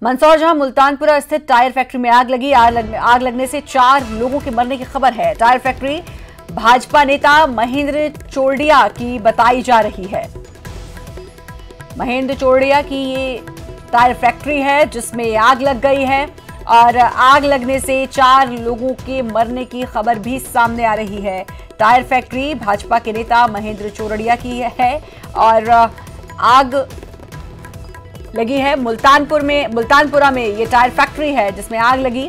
मंदसौर जहां मुल्तानपुरा स्थित tyre factory में आग लगी। आग लगने से 4 लोगों के मरने की खबर है। टायर फैक्ट्री भाजपा नेता महेंद्र चोरडिया की बताई जा रही है। महेंद्र चोरडिया की ये टायर फैक्ट्री है जिसमें आग लग गई है और आग लगने से 4 लोगों के मरने की खबर भी सामने आ रही है। टायर फैक्ट्री भाजपा के नेता महेंद्र चोरडिया की है और आग लगी है मुल्तानपुरा में ये टायर फैक्ट्री है जिसमें आग लगी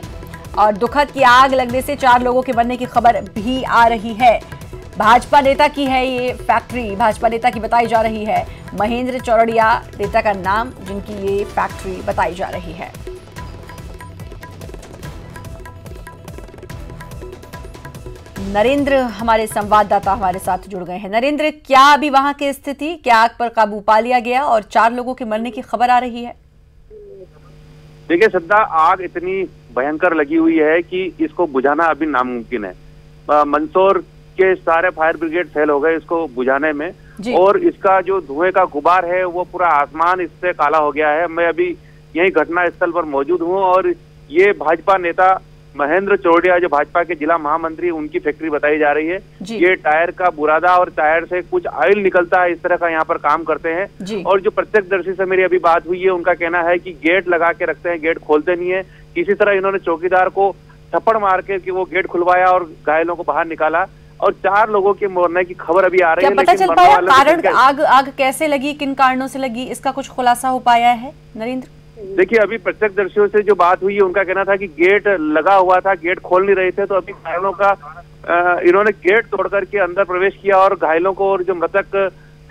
और दुखद की आग लगने से 4 लोगों के मरने की खबर भी आ रही है। भाजपा नेता की है ये फैक्ट्री, भाजपा नेता की बताई जा रही है। महेंद्र चोरडिया नेता का नाम जिनकी ये फैक्ट्री बताई जा रही है। नरेंद्र हमारे संवाददाता हमारे साथ जुड़ गए हैं। नरेंद्र, क्या अभी वहां की स्थिति, क्या आग पर काबू पा लिया गया और 4 लोगों के मरने की खबर आ रही है? देखिए श्रद्धा, आग इतनी भयंकर लगी हुई है कि इसको बुझाना अभी नामुमकिन है। मंदसौर के सारे फायर ब्रिगेड फेल हो गए इसको बुझाने में और इसका जो धुएं का गुबार है वो पूरा आसमान इससे काला हो गया है। मैं अभी यही घटना स्थल पर मौजूद हूँ और ये भाजपा नेता महेंद्र चोरडिया जो भाजपा के जिला महामंत्री उनकी फैक्ट्री बताई जा रही है। ये टायर का बुरादा और टायर से कुछ ऑयल निकलता है, इस तरह का यहाँ पर काम करते हैं। और जो प्रत्यक्षदर्शी से मेरी अभी बात हुई है उनका कहना है कि गेट लगा के रखते हैं, गेट खोलते नहीं है। किसी तरह इन्होंने चौकीदार को थप्पड़ मार के कि वो गेट खुलवाया और घायलों को बाहर निकाला और 4 लोगों के मरने की खबर अभी आ रही है। पता चल पाया कारण आग कैसे लगी, किन कारणों से लगी, इसका कुछ खुलासा हो पाया है नरेंद्र? देखिए अभी प्रत्यक्षदर्शियों से जो बात हुई है उनका कहना था कि गेट लगा हुआ था, गेट खोल नहीं रहे थे, तो अभी घायलों का इन्होंने गेट तोड़ करके अंदर प्रवेश किया और घायलों को और जो मृतक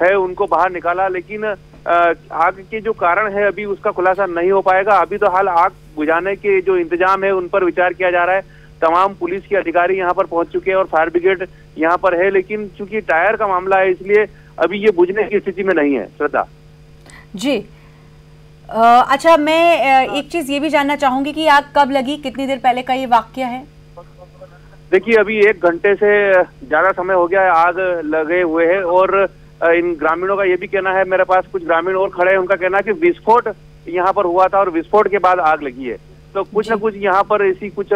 है उनको बाहर निकाला। लेकिन आग के जो कारण है अभी उसका खुलासा नहीं हो पाएगा। अभी तो हाल आग बुझाने के जो इंतजाम है उन पर विचार किया जा रहा है। तमाम पुलिस के अधिकारी यहाँ पर पहुंच चुके हैं और फायर ब्रिगेड यहाँ पर है, लेकिन चूंकि टायर का मामला है इसलिए अभी ये बुझने की स्थिति में नहीं है। श्रद्धा जी, अच्छा, मैं एक चीज ये भी जानना चाहूंगी कि आग कब लगी, कितनी देर पहले का ये वाकया है? देखिए अभी 1 घंटे से ज्यादा समय हो गया है आग लगे हुए है और इन ग्रामीणों का ये भी कहना है, मेरे पास कुछ ग्रामीण और खड़े हैं, उनका कहना है कि विस्फोट यहाँ पर हुआ था और विस्फोट के बाद आग लगी है। तो कुछ न कुछ यहाँ पर ऐसी कुछ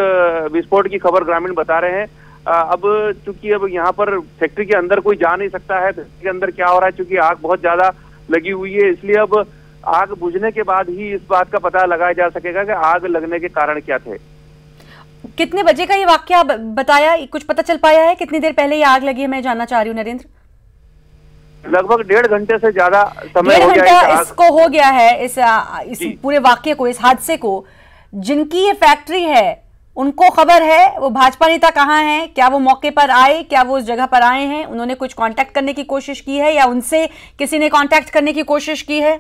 विस्फोट की खबर ग्रामीण बता रहे हैं। अब चूंकि अब यहाँ पर फैक्ट्री के अंदर कोई जा नहीं सकता है, फैक्ट्री के अंदर क्या हो रहा है, चूंकि आग बहुत ज्यादा लगी हुई है, इसलिए अब आग बुझने के बाद ही इस बात का पता लगाया जा सकेगा कि आग लगने के कारण क्या थे। कितने बजे का ये वाकया बताया, कुछ पता चल पाया है? कितनी देर पहले ये आग लगी है, मैं जानना चाह रही हूँ नरेंद्र। लगभग 1.5 घंटे से ज्यादा समय हो गया है इसको हो गया है, इस पूरे वाकये को, इस हादसे को। जिनकी ये फैक्ट्री है उनको खबर है? वो भाजपा नेता कहाँ हैं? क्या वो मौके पर आए? क्या वो उस जगह पर आए हैं? उन्होंने कुछ कांटेक्ट करने की कोशिश की है या उनसे किसी ने कांटेक्ट करने की कोशिश की है?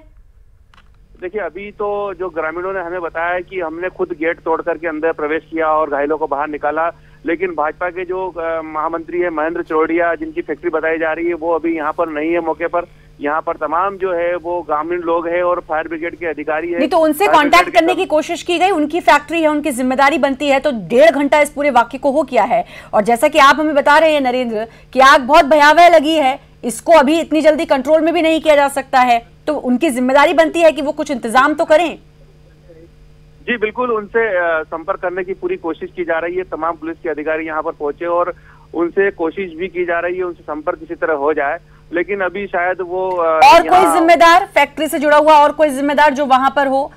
देखिए अभी तो जो ग्रामीणों ने हमें बताया है कि हमने खुद गेट तोड़ करके अंदर प्रवेश किया और घायलों को बाहर निकाला, लेकिन भाजपा के जो महामंत्री है महेंद्र चोरडिया जिनकी फैक्ट्री बताई जा रही है वो अभी यहाँ पर नहीं है मौके पर। यहाँ पर तमाम जो है वो ग्रामीण लोग हैं और फायर ब्रिगेड के अधिकारी है। नहीं तो उनसे कांटेक्ट करने की कोशिश की गई? उनकी फैक्ट्री है, उनकी जिम्मेदारी बनती है, तो 1.5 घंटा इस पूरे वाक्य को हो गया है और जैसा कि आप हमें बता रहे हैं नरेंद्र कि आग बहुत भयावह लगी है, इसको अभी इतनी जल्दी कंट्रोल में भी नहीं किया जा सकता है, तो उनकी जिम्मेदारी बनती है कि वो कुछ इंतजाम तो करें। जी बिल्कुल, उनसे संपर्क करने की पूरी कोशिश की जा रही है। तमाम पुलिस के अधिकारी यहाँ पर पहुंचे और उनसे कोशिश भी की जा रही है उनसे संपर्क किसी तरह हो जाए, लेकिन अभी शायद वो और कोई जिम्मेदार फैक्ट्री से जुड़ा हुआ और कोई जिम्मेदार जो वहां पर हो?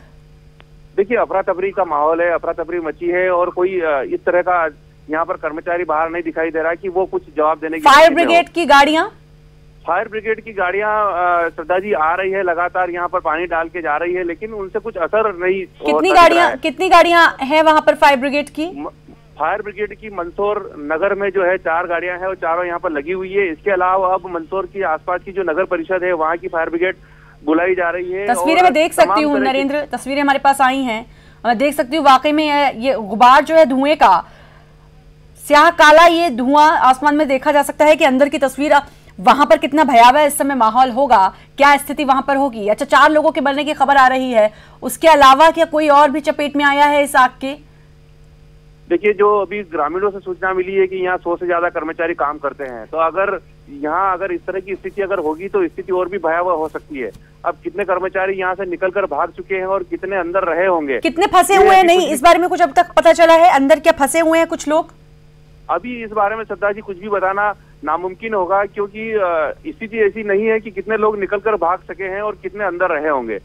देखिए अफरा तफरी का माहौल है, अफरा तफरी मची है और कोई इस तरह का यहाँ पर कर्मचारी बाहर नहीं दिखाई दे रहा कि वो कुछ जवाब देने की। फायर ब्रिगेड की गाड़ियां श्रद्धा जी आ रही है, लगातार यहाँ पर पानी डाल के जा रही है, लेकिन उनसे कुछ असर नहीं। कितनी गाड़ियां हैं वहाँ पर फायर ब्रिगेड की? फायर ब्रिगेड की मंदसौर नगर में जो है 4 गाड़ियां हैं और चारों यहाँ पर लगी हुई है। इसके अलावा अब मंदसौर की आसपास की जो नगर परिषद है वहाँ की फायर ब्रिगेड बुलाई जा रही है। तस्वीरें मैं देख सकती हूँ नरेंद्र, तस्वीरें हमारे पास आई हैं, मैं देख सकती हूँ वाकई में ये गुबार जो है धुएं का, स्याह काला ये धुआं आसमान में देखा जा सकता है कि अंदर की तस्वीर वहां पर कितना भयावह इस समय माहौल होगा, क्या स्थिति वहां पर होगी। अच्छा, 4 लोगों के मरने की खबर आ रही है, उसके अलावा क्या कोई और भी चपेट में आया है इस आग के? देखिए, जो अभी ग्रामीणों से सूचना मिली है कि यहाँ 100 से ज्यादा कर्मचारी काम करते हैं, तो अगर यहाँ इस तरह की स्थिति अगर होगी तो स्थिति और भी भयावह हो सकती है। अब कितने कर्मचारी यहाँ से निकलकर भाग चुके हैं और कितने अंदर रहे होंगे, कितने फंसे हुए हैं, नहीं इस बारे में कुछ अब तक पता चला है? अंदर क्या फंसे हुए हैं कुछ लोग? अभी इस बारे में श्रद्धा जी कुछ भी बताना नामुमकिन होगा, क्योंकि स्थिति ऐसी नहीं है कि कितने लोग निकलकर भाग सके हैं और कितने अंदर रहे होंगे।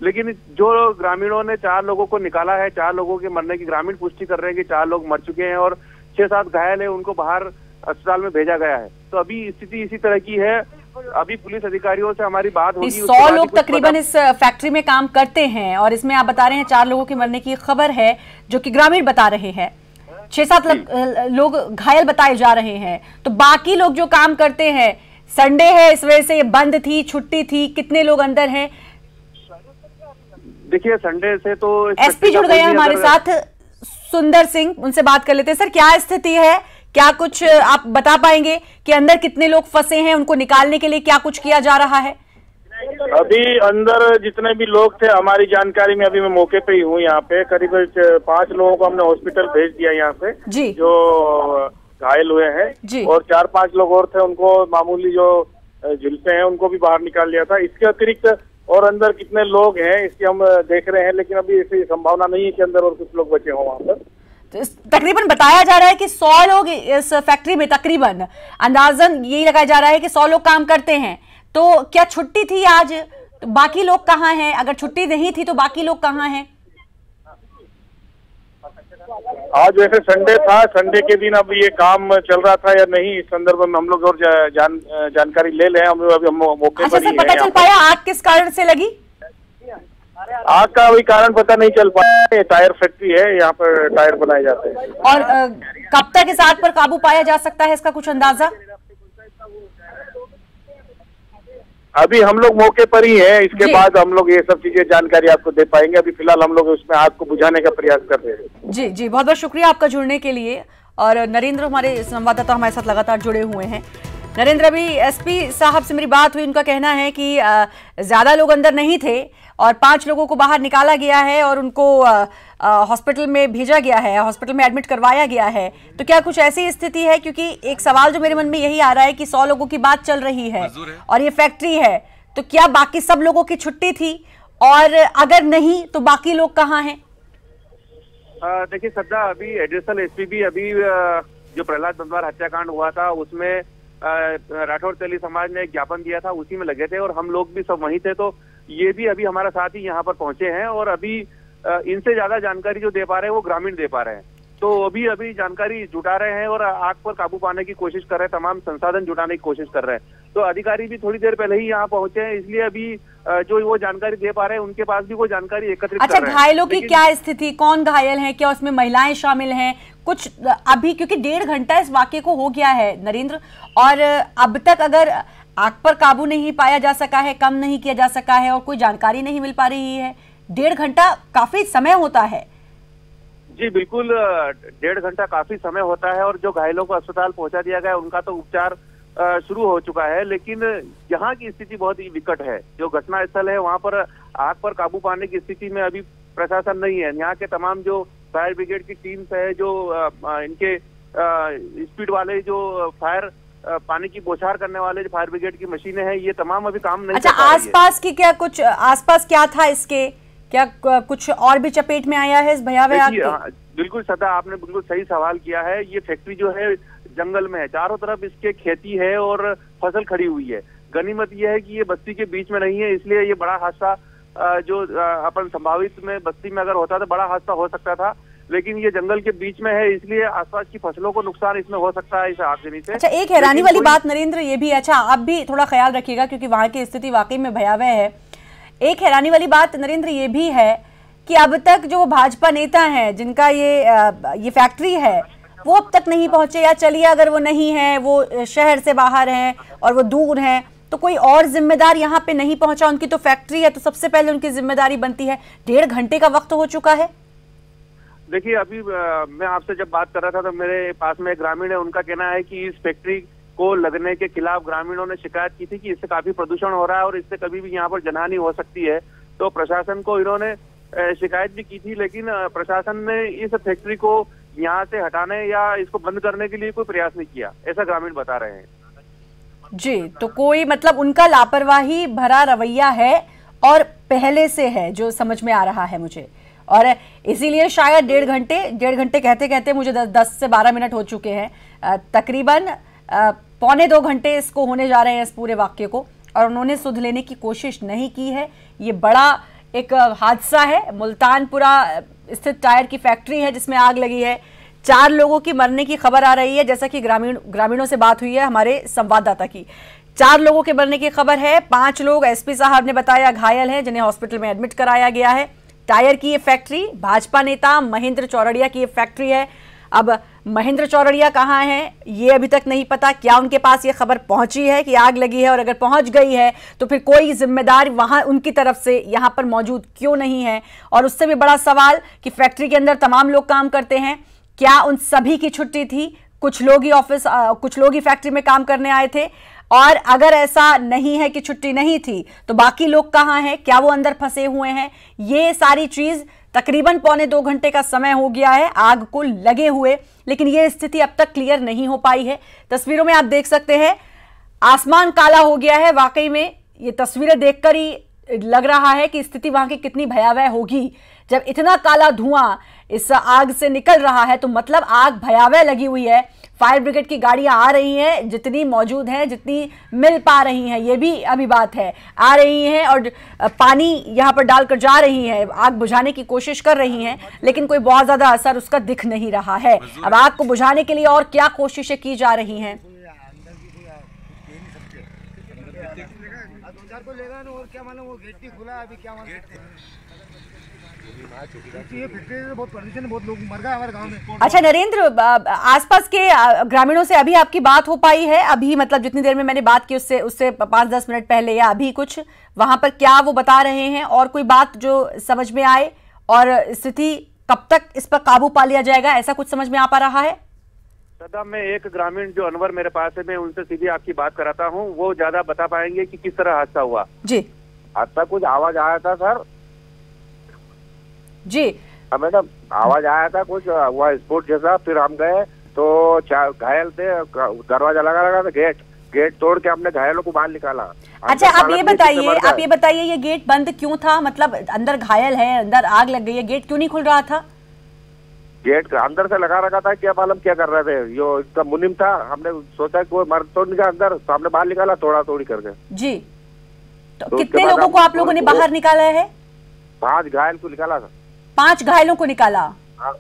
लेकिन जो ग्रामीणों ने 4 लोगों को निकाला है, 4 लोगों के मरने की ग्रामीण पुष्टि कर रहे हैं कि 4 लोग मर चुके हैं और 6-7 घायल है, उनको बाहर अस्पताल में भेजा गया है। तो अभी स्थिति इसी तरह की है। अभी पुलिस अधिकारियों से हमारी बात होगी। 100 लोग तकरीबन इस फैक्ट्री में काम करते हैं और इसमें आप बता रहे हैं 4 लोगों के मरने की खबर है, जो कि ग्रामीण बता रहे हैं। 6-7 लोग घायल बताए जा रहे हैं। तो बाकी लोग जो काम करते हैं, संडे है इस वजह से ये बंद थी, छुट्टी थी, कितने लोग अंदर हैं? देखिए, संडे से तो एसपी जुड़ गए हैं हमारे साथ, सुंदर सिंह, उनसे बात कर लेते हैं। सर, क्या स्थिति है? क्या कुछ आप बता पाएंगे कि अंदर कितने लोग फंसे हैं, उनको निकालने के लिए क्या कुछ किया जा रहा है? अभी अंदर जितने भी लोग थे, हमारी जानकारी में, अभी मैं मौके पे ही हूँ यहाँ पे, करीब 5 लोगों को हमने हॉस्पिटल भेज दिया यहाँ से जी, जो घायल हुए हैं जी। और 4-5 लोग और थे, उनको मामूली जो झुलसे हैं उनको भी बाहर निकाल लिया था। इसके अतिरिक्त और अंदर कितने लोग हैं इसकी हम देख रहे हैं, लेकिन अभी ऐसी संभावना नहीं है कि अंदर और कुछ लोग बचे हों वहाँ पर। तो तकरीबन बताया जा रहा है कि 100 लोग इस फैक्ट्री में, तकरीबन अंदाजन यही लगाया जा रहा है कि 100 लोग काम करते हैं। तो क्या छुट्टी थी आज? तो बाकी लोग कहाँ हैं? अगर छुट्टी नहीं थी तो बाकी लोग कहाँ हैं? आज वैसे संडे था, संडे के दिन अब ये काम चल रहा था या नहीं, इस संदर्भ में हम लोग और जानकारी ले लें। हम अभी मौके पर ही हैं। पता चल पाया आग किस कारण से लगी? आग का अभी कारण पता नहीं चल पाया। टायर फैक्ट्री है, यहाँ पर टायर बनाए जाते हैं। और कब तक इस आग पर काबू पाया जा सकता है, इसका कुछ अंदाजा? अभी हम लोग मौके पर ही हैं, इसके बाद हम लोग ये सब चीजें जानकारी आपको दे पाएंगे। अभी फिलहाल हम लोग उसमें आग को बुझाने का प्रयास कर रहे हैं। जी जी, बहुत बहुत शुक्रिया आपका जुड़ने के लिए। और नरेंद्र हमारे संवाददाता हमारे साथ लगातार जुड़े हुए हैं। नरेंद्र, अभी एसपी साहब से मेरी बात हुई, उनका कहना है कि ज्यादा लोग अंदर नहीं थे और 5 लोगों को बाहर निकाला गया है और उनको हॉस्पिटल में भेजा गया है, हॉस्पिटल में एडमिट करवाया गया है। तो क्या कुछ ऐसी स्थिति है? क्योंकि एक सवाल जो मेरे मन में यही आ रहा है कि 100 लोगों की बात चल रही है और ये फैक्ट्री है, तो क्या बाकी सब लोगों की छुट्टी थी? और अगर नहीं तो बाकी लोग कहाँ हैं? देखिए सद्दा, अभी एडिशनल एसपी भी अभी जो प्रहलाद बंदवार हत्याकांड हुआ था उसमें राठौर तेली समाज ने एक ज्ञापन दिया था, उसी में लगे थे और हम लोग भी सब वहीं थे। तो ये भी अभी हमारा साथ ही यहाँ पर पहुंचे हैं और अभी इनसे ज्यादा जानकारी जो दे पा रहे हैं वो ग्रामीण दे पा रहे हैं। तो अभी जानकारी जुटा रहे हैं और आग पर काबू पाने की कोशिश कर रहे हैं, तमाम संसाधन जुटाने की कोशिश कर रहे हैं। तो अधिकारी भी थोड़ी देर पहले ही यहाँ पहुंचे हैं, इसलिए अभी जो वो जानकारी दे पा रहे हैं उनके पास भी वो जानकारी एकत्रित कर रहे हैं। घायलों की क्या स्थिति, कौन घायल है, क्या उसमें महिलाएं शामिल हैं कुछ अभी? क्योंकि 1.5 घंटा इस वाकये को हो गया है नरेंद्र, और अब तक अगर आग पर काबू नहीं पाया जा सका है, कम नहीं किया जा सका है और कोई जानकारी नहीं मिल पा रही है, 1.5 घंटा काफी समय होता है। जी बिल्कुल, 1.5 घंटा काफी समय होता है और जो घायलों को अस्पताल पहुंचा दिया गया उनका तो उपचार शुरू हो चुका है, लेकिन यहाँ की स्थिति बहुत ही विकट है। जो घटना स्थल है वहाँ पर आग पर काबू पाने की स्थिति में अभी प्रशासन नहीं है। यहाँ के तमाम जो फायर ब्रिगेड की टीम्स है, जो इनके स्पीड वाले जो फायर पानी की बौछार करने वाले जो फायर ब्रिगेड की मशीनें हैं, ये तमाम अभी काम नहीं कर पा रही है। आसपास की क्या कुछ, आसपास क्या था इसके, क्या कुछ और भी चपेट में आया है इस भयावह आग के? बिल्कुल सदा, आपने बिल्कुल सही सवाल किया है। ये फैक्ट्री जो है जंगल में है, चारों तरफ इसके खेती है और फसल खड़ी हुई है। गनीमत यह है कि ये बस्ती के बीच में नहीं है, इसलिए ये बड़ा हादसा जो अपन संभावित में बस्ती में अगर होता तो बड़ा हादसा हो सकता था, लेकिन ये जंगल के बीच में है, इसलिए आसपास की फसलों को नुकसान इसमें हो सकता है इस आगजनी से। अच्छा, एक हैरानी वाली बात नरेंद्र ये भी, अच्छा आप भी थोड़ा ख्याल रखिएगा क्योंकि वहाँ की स्थिति वाकई में भयावह है। एक हैरानी वाली बात नरेंद्र ये भी है कि अब तक जो भाजपा नेता हैं जिनका ये फैक्ट्री है वो अब तक नहीं पहुंचे, या चलिए अगर वो नहीं है, वो शहर से बाहर हैं और वो दूर हैं, तो कोई और जिम्मेदार यहाँ पे नहीं पहुंचा। उनकी तो फैक्ट्री है तो सबसे पहले उनकी जिम्मेदारी बनती है। 1.5 घंटे का वक्त हो चुका है। देखिए, अभी मैं आपसे जब बात कर रहा था तो मेरे पास में एक ग्रामीण है, उनका कहना है कि इस फैक्ट्री को लगने के खिलाफ ग्रामीणों ने शिकायत की थी कि इससे काफी प्रदूषण हो रहा है और इससे कभी भी यहाँ पर जनहानि हो सकती है। तो प्रशासन को इन्होंने शिकायत भी की थी, लेकिन प्रशासन ने इस फैक्ट्री को यहाँ से हटाने या इसको बंद करने के लिए कोई प्रयास नहीं किया, ऐसा ग्रामीण बता रहे हैं। जी, तो कोई मतलब उनका लापरवाही भरा रवैया है और पहले से है, जो समझ में आ रहा है मुझे, और इसीलिए शायद डेढ़ घंटे कहते कहते मुझे 10 से 12 मिनट हो चुके हैं, तकरीबन 1.25 घंटे इसको होने जा रहे हैं इस पूरे वाक्य को, और उन्होंने सुध लेने की कोशिश नहीं की है। ये बड़ा एक हादसा है। मुल्तानपुरा स्थित टायर की फैक्ट्री है जिसमें आग लगी है। 4 लोगों की मरने की खबर आ रही है, जैसा कि ग्रामीणों से बात हुई है हमारे संवाददाता की। 4 लोगों के मरने की खबर है। 5 लोग एसपी साहब ने बताया घायल हैं, जिन्हें हॉस्पिटल में एडमिट कराया गया है। टायर की ये फैक्ट्री भाजपा नेता महेंद्र चौरड़िया की ये फैक्ट्री है। अब महेंद्र चौरड़िया कहाँ हैं ये अभी तक नहीं पता। क्या उनके पास ये खबर पहुंची है कि आग लगी है, और अगर पहुंच गई है तो फिर कोई जिम्मेदार वहां उनकी तरफ से यहां पर मौजूद क्यों नहीं है। और उससे भी बड़ा सवाल कि फैक्ट्री के अंदर तमाम लोग काम करते हैं, क्या उन सभी की छुट्टी थी? कुछ लोग ही फैक्ट्री में काम करने आए थे, और अगर ऐसा नहीं है कि छुट्टी नहीं थी तो बाकी लोग कहाँ हैं? क्या वो अंदर फंसे हुए हैं? ये सारी चीज तकरीबन 1.25 घंटे का समय हो गया है आग को लगे हुए, लेकिन ये स्थिति अब तक क्लियर नहीं हो पाई है। तस्वीरों में आप देख सकते हैं आसमान काला हो गया है। वाकई में ये तस्वीरें देखकर ही लग रहा है कि स्थिति वहां की कितनी भयावह होगी। जब इतना काला धुआं इस आग से निकल रहा है तो मतलब आग भयावह लगी हुई है। फायर ब्रिगेड की गाड़ियां आ रही हैं, जितनी मौजूद हैं, जितनी मिल पा रही हैं, ये भी अभी बात है, आ रही हैं और पानी यहां पर डालकर जा रही हैं, आग बुझाने की कोशिश कर रही हैं, लेकिन कोई बहुत ज्यादा असर उसका दिख नहीं रहा है। अब आग को बुझाने के लिए और क्या कोशिशें की जा रही हैं? अच्छा नरेंद्र, आसपास के ग्रामीणों से अभी आपकी बात हो पाई है? अभी मतलब जितनी देर में मैंने बात की उससे 5-10 मिनट पहले, या अभी कुछ वहां पर क्या वो बता रहे हैं, और कोई बात जो समझ में आए, और स्थिति कब तक इस पर काबू पा लिया जाएगा, ऐसा कुछ समझ में आ पा रहा है? सदा मैं एक ग्रामीण जो अनवर मेरे पास है, मैं उनसे सीधी आपकी बात कराता हूँ, वो ज्यादा बता पाएंगे कि किस तरह हादसा हुआ। जी, हादसा कुछ आवाज आया था सर जी मैडम, आवाज आया था कुछ हुआ स्पोर्ट जैसा, फिर हम गए तो 4 घायल थे, दरवाजा लगा था, गेट तोड़ के हमने घायलों को बाहर निकाला। अच्छा आप ये बताइए ये गेट बंद क्यों था? मतलब अंदर घायल है, अंदर आग लग गई है, गेट क्यों नहीं खुल रहा था? गेट अंदर से लगा रखा था, क्या मालूम क्या कर रहे थे, जो इसका मुनिम था, हमने सोचा कि कोई मर तो नहीं गया अंदर, तो हमने बाहर निकाला तोड़ी करके। जी, तो कितने लोगों को आप लोगों ने बाहर निकाला है? 5 घायल को निकाला था। 5 घायलों को निकाला? हाँ।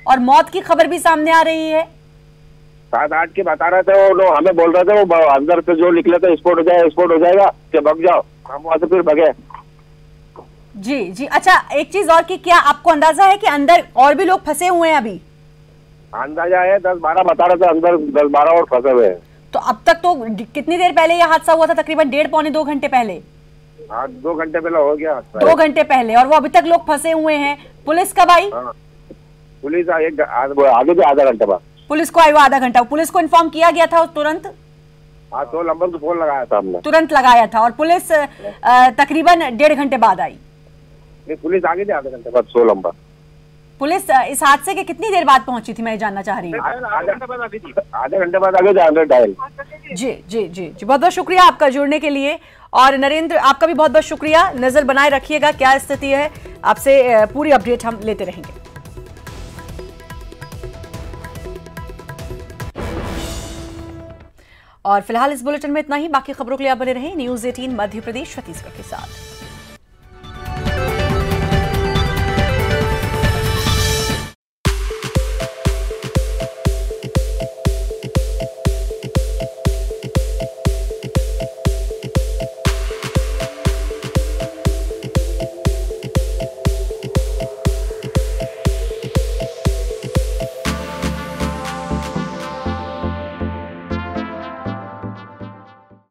और मौत की खबर भी सामने आ रही है। 7-8 के बता रहे थे वो लोग, हमें बोल रहे थे वो अंदर से जो निकले थे स्पोर्ट हो जाएगा कि भाग जाओ, हम वहां से फिर भगे। जी। अच्छा एक चीज और की, क्या आपको अंदाजा है कि अंदर और भी लोग फंसे हुए हैं? अभी अंदाजा है 10-12 बता रहे थे, अंदर 10-12 और फंसे हुए हैं। तो अब तक तो कितनी देर पहले यह हादसा हुआ था? तकरीबन 1.5-2 घंटे पहले। हाँ 2 घंटे पहले हो गया। 2 घंटे पहले, और वो अभी तक लोग फंसे हुए हैं। पुलिस कब आई? पुलिस आगे थे आधा घंटे बाद। पुलिस को आई वो आधा घंटा। पुलिस को इन्फॉर्म किया गया था तुरंत? हाँ 100 नंबर को फोन लगाया था हमने, तुरंत लगाया था, और पुलिस तकरीबन 1.5 घंटे बाद आई। पुलिस आगे थी आधे घंटे बाद 100 नंबर। पुलिस इस हादसे के कितनी देर बाद पहुंची थी, मैं जानना चाह रही हूँ? आधे घंटे बाद आगे थे डायल। जी बहुत बहुत शुक्रिया आपका जुड़ने के लिए। और नरेंद्र आपका भी बहुत बहुत शुक्रिया। नजर बनाए रखिएगा क्या स्थिति है, आपसे पूरी अपडेट हम लेते रहेंगे। और फिलहाल इस बुलेटिन में इतना ही। बाकी खबरों के लिए आप बने रहें न्यूज़ 18 मध्य प्रदेश छत्तीसगढ़ के साथ।